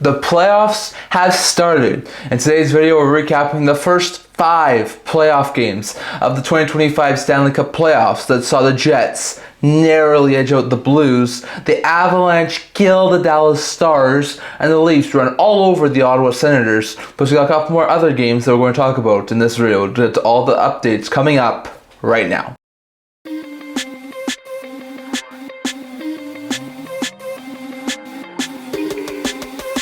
The playoffs have started. In today's video, we're recapping the first 5 playoff games of the 2025 Stanley Cup playoffs that saw the Jets narrowly edge out the Blues, the Avalanche kill the Dallas Stars, and the Leafs run all over the Ottawa Senators. Plus, we got a couple more other games that we're going to talk about in this video. That's all the updates coming up right now.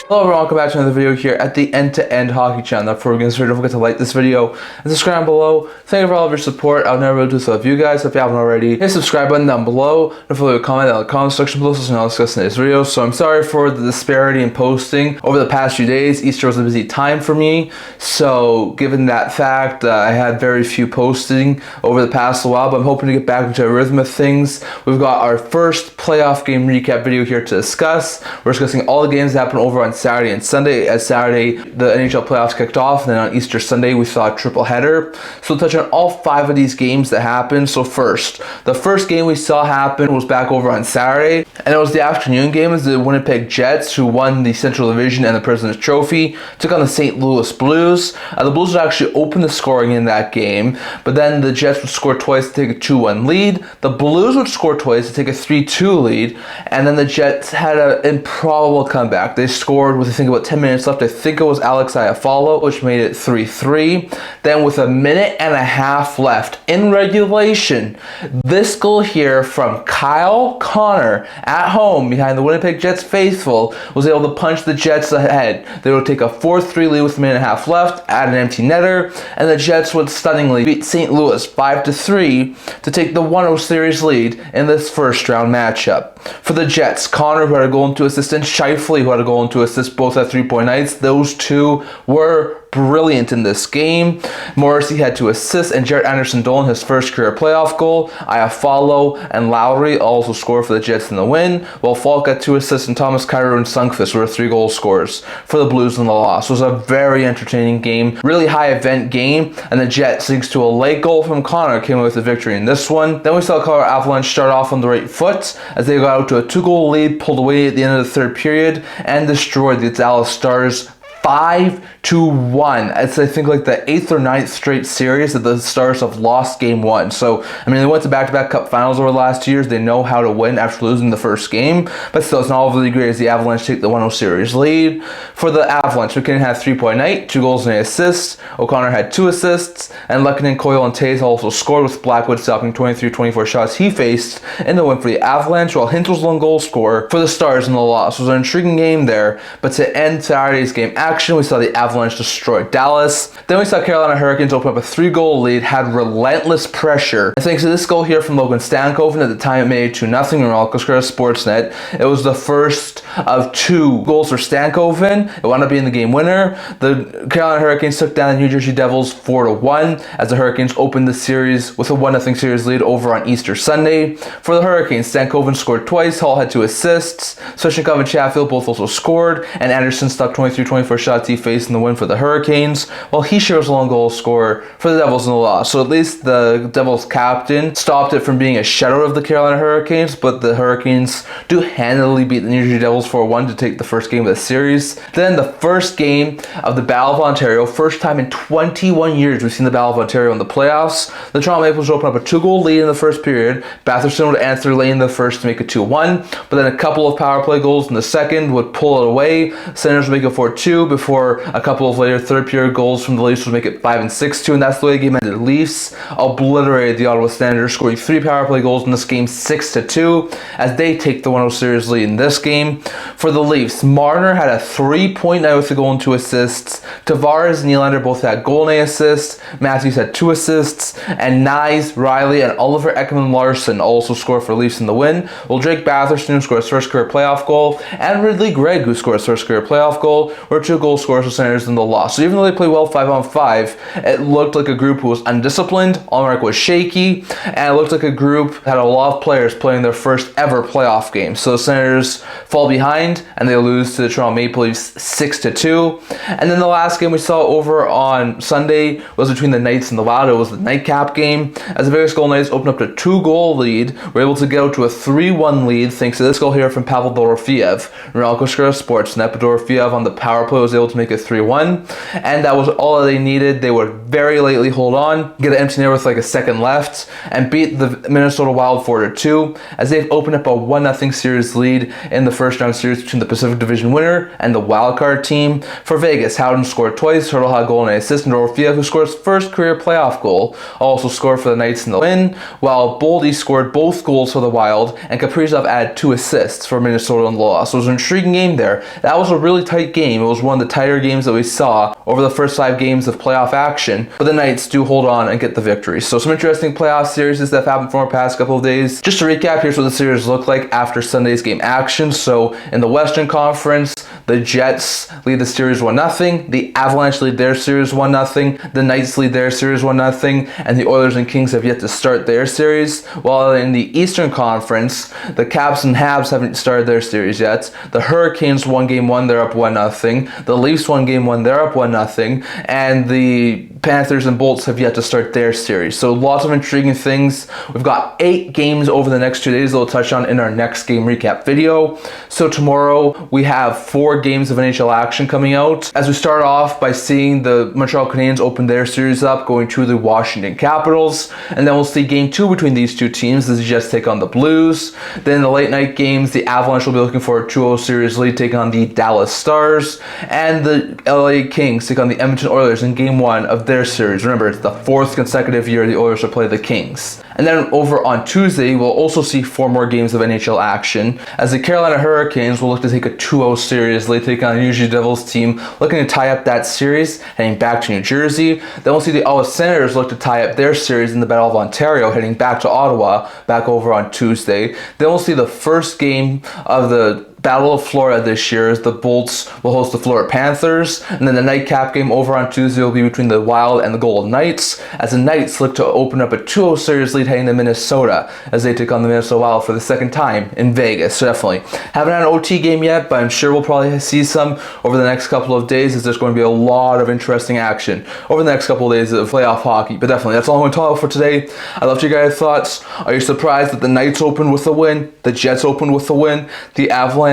Hello everyone, welcome back to another video here at the End-to-End Hockey Channel. Before we get started, don't forget to like this video and subscribe down below. Thank you for all of your support. I'll never do so with you guys. If you haven't already, hit the subscribe button down below. Don't forget to leave a comment in the comment section below so I'll discuss in today's video. So I'm sorry for the disparity in posting over the past few days. Easter was a busy time for me. So given that fact, I had very few posting over the past while, but I'm hoping to get back into a rhythm of things. We've got our first playoff game recap video here to discuss. We're discussing all the games that happened over on Saturday and Sunday. As Saturday, the NHL playoffs kicked off, and then on Easter Sunday, we saw a triple header. So we'll touch on all 5 of these games that happened. So first, the first game we saw happen was back over on Saturday, and it was the afternoon game as the Winnipeg Jets, who won the Central Division and the President's Trophy, took on the St. Louis Blues. The Blues would actually open the scoring in that game, but then the Jets would score twice to take a 2-1 lead. The Blues would score twice to take a 3-2 lead, and then the Jets had an improbable comeback. They scored with, I think, about 10 minutes left. I think it was Alex Iafallo, which made it 3-3. Then with a minute and a half left in regulation, this goal here from Kyle Connor at home behind the Winnipeg Jets faithful was able to punch the Jets ahead. They would take a 4-3 lead with a minute and a half left, add an empty netter, and the Jets would stunningly beat St. Louis 5-3 to take the 1-0 series lead in this first round matchup. For the Jets, Connor, who had a goal and 2 assists, and Scheifele, who had a goal and 2 assists, both at 3-point nights. Those two were brilliant in this game. Morrissey had 2 assists, and Jarrett Anderson-Dolan his first career playoff goal. Iafallo and Lowry also scored for the Jets in the win, while Falk got 2 assists, and Thomas Kyrou and Sundqvist were 3 goal scorers for the Blues in the loss. It was a very entertaining game, really high event game, and the Jets, thanks to a late goal from Connor, came away with the victory in this one. Then we saw Colorado Avalanche start off on the right foot as they got out to a 2-goal lead, pulled away at the end of the third period, and destroyed the Dallas Stars 5-1. It's, I think, like the 8th or 9th straight series that the Stars have lost game 1. So, I mean, they went to back-to-back Cup finals over the last 2 years. They know how to win after losing the first game, but still, it's not overly great as the Avalanche take the 1-0 series lead. For the Avalanche, Mackinnon had 3-point night, 2 goals and 8 assists. O'Connor had 2 assists, and Mackinnon, Coyle, and Tays also scored, with Blackwood stopping 23-24 shots he faced in the win for the Avalanche, while Hintz was the lone goal scorer for the Stars in the loss. It was an intriguing game there, but to end Saturday's game action, we saw the Avalanche destroy Dallas. Then we saw Carolina Hurricanes open up a 3-goal lead, had relentless pressure. And thanks to this goal here from Logan Stankoven, at the time it made 2-0 in Rollicos Sportsnet. It was the first of 2 goals for Stankoven. It wound up being the game winner. The Carolina Hurricanes took down the New Jersey Devils 4-1 as the Hurricanes opened the series with a 1-0 series lead over on Easter Sunday. For the Hurricanes, Stankoven scored twice, Hall had 2 assists, Svechnikov and Chatfield both also scored, and Anderson stopped 23-24 shots he faced in the win for the Hurricanes, while he shares a lone goal scorer for the Devils in the loss. So at least the Devils captain stopped it from being a shutout of the Carolina Hurricanes, but the Hurricanes do handily beat the New Jersey Devils 4-1 to take the first game of the series. Then the first game of the Battle of Ontario, first time in 21 years we've seen the Battle of Ontario in the playoffs. The Toronto Maple Leafs opened up a 2-goal lead in the first period. Batherson would answer late in the first to make it 2-1, but then a couple of power play goals in the second would pull it away. Senators would make it 4-2 before a couple of later third period goals from the Leafs would make it 5-6-2, and that's the way the game ended. The Leafs obliterated the Ottawa Senators, scoring 3 power play goals in this game, 6-2, as they take the 1-0 series lead in this game. For the Leafs, Marner had a 3-point night with a goal and 2 assists. Tavares and Nylander both had goal and 8 assists. Matthews had 2 assists, and Nyes, Riley, and Oliver Ekman-Larsson also scored for the Leafs in the win, while Drake Batherson, who scored his first career playoff goal, and Ridley Gregg, who scored his first career playoff goal, were 2 2 goal scorers for Senators in the loss. So even though they played well 5-on-5, it looked like a group who was undisciplined, all-mark was shaky, and it looked like a group that had a lot of players playing their first ever playoff game. So the Senators fall behind, and they lose to the Toronto Maple Leafs 6-2. And then the last game we saw over on Sunday was between the Knights and the Wild. It was the nightcap game. As the Vegas Golden Knights opened up to 2-goal lead, were able to get out to a 3-1 lead thanks to this goal here from Pavel Dorofeyev. Ronaldo Sportsnet, but Dorofeyev on the power play was able to make it 3-1, and that was all that they needed. They would very lately hold on, get an empty net with like a second left, and beat the Minnesota Wild 4-2, as they've opened up a 1-0 series lead in the first round series between the Pacific Division winner and the wildcard team. For Vegas, Howden scored twice, Turtle had a goal and an assist, and Dorofeyev, who scored his first career playoff goal, also scored for the Knights in the win, while Boldy scored both goals for the Wild, and Kaprizov added 2 assists for Minnesota in the loss. So it was an intriguing game there. That was a really tight game. It was one of the tighter games that we saw over the first 5 games of playoff action, but the Knights do hold on and get the victory. So some interesting playoff series that have happened for the past couple of days. Just to recap, here's what the series looked like after Sunday's game action. So in the Western Conference, the Jets lead the series 1-0. The Avalanche lead their series 1-0. The Knights lead their series 1-0. And the Oilers and Kings have yet to start their series. While in the Eastern Conference, the Caps and Habs haven't started their series yet. The Hurricanes won game 1, they're up 1-0. The Leafs won game 1, they're up 1-0. And the Panthers and Bolts have yet to start their series. So lots of intriguing things. We've got 8 games over the next 2 days that we'll touch on in our next game recap video. So tomorrow we have 4 games of NHL action coming out. As we start off by seeing the Montreal Canadiens open their series up, going to the Washington Capitals. And then we'll see game 2 between these two teams as the Jets take on the Blues. Then in the late night games, the Avalanche will be looking for a 2-0 series lead, taking on the Dallas Stars. And the LA Kings take on the Edmonton Oilers in game 1 of their series. Remember, it's the 4th consecutive year the Oilers will play the Kings. And then over on Tuesday, we'll also see 4 more games of NHL action, as the Carolina Hurricanes will look to take a 2-0 series lead, taking on the New Jersey Devils team, looking to tie up that series, heading back to New Jersey. Then we'll see the Ottawa Senators look to tie up their series in the Battle of Ontario, heading back to Ottawa, back over on Tuesday. Then we'll see the first game of the Battle of Florida this year, as the Bolts will host the Florida Panthers, and then the nightcap game over on Tuesday will be between the Wild and the Golden Knights, as the Knights look to open up a 2-0 series lead heading to Minnesota as they take on the Minnesota Wild for the second time in Vegas. So definitely haven't had an OT game yet, but I'm sure we'll probably see some over the next couple of days, as there's going to be a lot of interesting action over the next couple of days of playoff hockey. But definitely, that's all I'm going to talk about for today. I'd love to hear your guys' thoughts. Are you surprised that the Knights opened with a win, the Jets opened with a win, the Avalanche,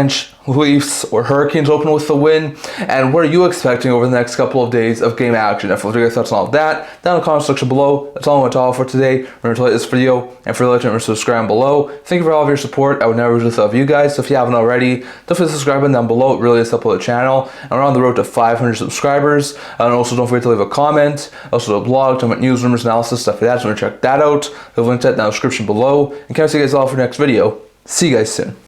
Leafs, or Hurricanes open with the win? And what are you expecting over the next couple of days of game action? If you have your thoughts on all of that, down in the comment section below. That's all I'm going to talk for today. Remember to like this video, and for liking, subscribe below. Thank you for all of your support. I would never do this without you guys. So if you haven't already, definitely subscribe button down below. It really does help the channel. And we're on the road to 500 subscribers. And also don't forget to leave a comment. Also the blog, talking about news, rumors, analysis, stuff like that. So check that out. The link to that down in the description below. And can't see you guys all for the next video. See you guys soon.